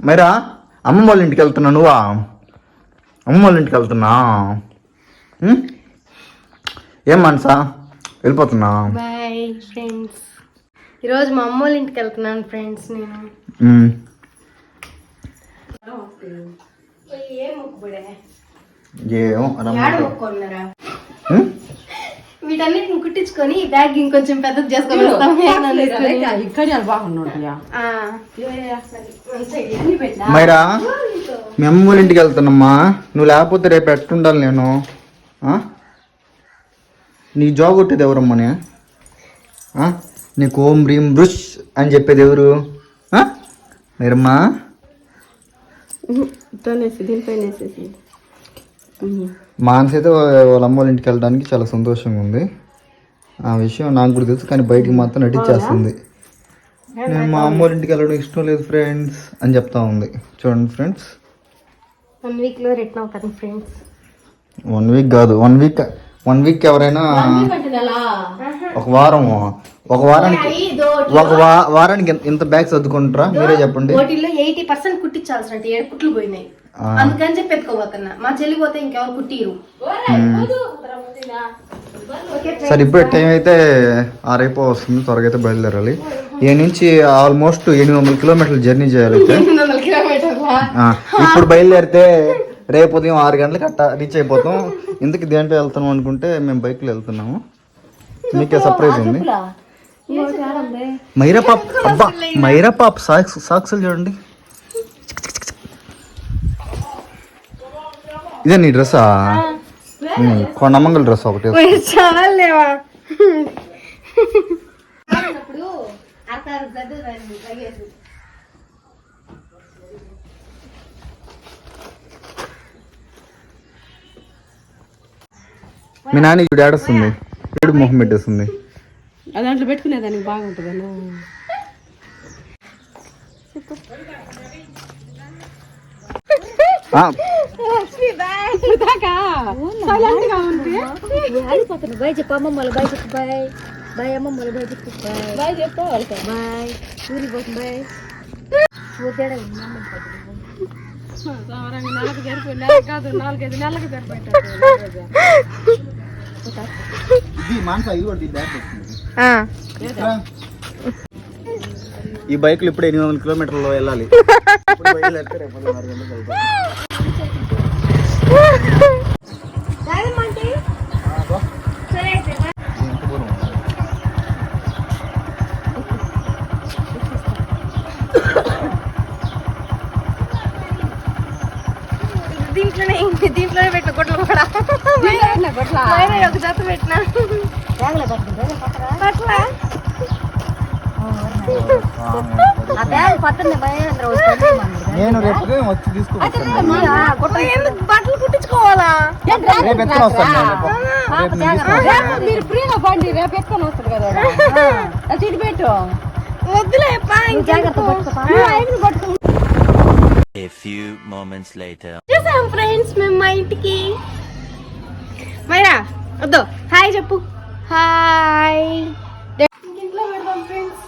మైరా అమ్మమ్మ వాళ్ళ ఇంటికి వెళ్తున్నా నువ్వా? అమ్మమ్మ వాళ్ళ ఇంటికి వెళ్తున్నా? ఏం మనసా వెళ్ళిపోతున్నా? Bye friends. ఈరోజు మా అమ్మ వాళ్ళ ఇంటికి వెళ్తున్నాను ఫ్రెండ్స్. నేను మొక్కుకున్నారా వీటన్నిటిని కుట్టించుకొని బ్యాగ్ ఇంకొంచెం పెద్దది చేసుకొని మైరా మీ అమ్మ వాళ్ళ ఇంటికి వెళ్తానమ్మా. నువ్వు లేకపోతే రేపు ఎట్టుండాలి నేను? నీ జాబ్ కొట్టేది ఎవరమ్మని? నీకు ఓం రీం బ్రుష్ అని చెప్పేది ఎవరు? మీరమ్మా మానస అయితే వాళ్ళ అమ్మ వాళ్ళ ఇంటికి వెళ్ళడానికి చాలా సంతోషంగా ఉంది. ఆ విషయం నాకు కూడా తెలుసు, కానీ బయటికి మాత్రం నటించేస్తుంది. నేను మా అమ్మ వాళ్ళ ఇంటికి వెళ్ళడం ఇష్టం లేదు ఫ్రెండ్స్ అని చెప్తా ఉంది. చూడండి ఫ్రెండ్స్, 1 వీక్లో రిటర్న్ అవుతాను ఫ్రెండ్స్. 1 వీక్ కాదు, 1 వీక్ ఎవరైనా ఒక వారానికి ఇంత బ్యాగ్స్ సర్దుకుంటారా? మీరే చెప్పండి. వాటిల్లో 80% కుట్టించాల్సిన 7 కుట్లు పోయినాయి, అందుకని చెప్పి ఎత్తుకోబోతున్నా. మా చెల్లి పోతే ఇంకెవరు కుట్టిరు. సరే ఇప్పుడు టైం అయితే 6 వస్తుంది, త్వరగా అయితే బయలుదేరాలి. ఈ నుంచి ఆల్మోస్ట్ 800 కిలోమీటర్లు జర్నీ చేయాలి. ఇప్పుడు బయలుదేరితే రేపు ఉదయం 6 గంటలకు అట్లా రీచ్ అయిపోతాం. ఇందుకు దేంట్లో వెళ్తున్నాం అనుకుంటే మేము బైక్లో వెళ్తున్నాము. మీకే సర్ప్రైజ్ ఉంది. మైరా పాప్, అబ్బా మైరా పాప్ సాక్సులు చూడండి. ఇదే నీ డ్రెస్సా? కొండమంగళ డ్రెస్ ఒకటి మీ నాన్న ఇప్పుడు ఏడొస్తుంది, ఏడు మొహం పెట్టేస్తుంది. దాంట్లో పెట్టుకునేదానికి బాగుంటుంది. బాయ్ చెప్పు అమ్మమ్మలు, బాయ్ చెప్పు, బాయ్ బాయ్ అమ్మమ్మలు, బాయ్ చెప్పు, బాయ్ చెప్పు, బాయ్ ఊరి పోతుంది, బాయ్. నెలకు సరిపోయి, నెల కాదు 4-5 నెలలకు సరిపోయింది. ఈ బైక్లు ఇప్పుడు 800 కిలోమీటర్లు వెళ్ళాలి. దీంట్లోనే పెట్టిన గుడ్లు కూడా ఒక జత పెట్టిన. నేను రేపు వచ్చి బట్టలు కుట్టించుకోవాలా? మీరు ఫ్రీగా పండి, రేపు ఎత్తుకొని వస్తారు కదా. చిటి పెట్టు, వద్దులే చూసాం ఫ్రెండ్స్ మేము మా ఇంటికి. మైరా వద్దు, హాయ్ చెప్పు. హాయ్. ఇంట్లో పెడదాం ఫ్రెండ్స్.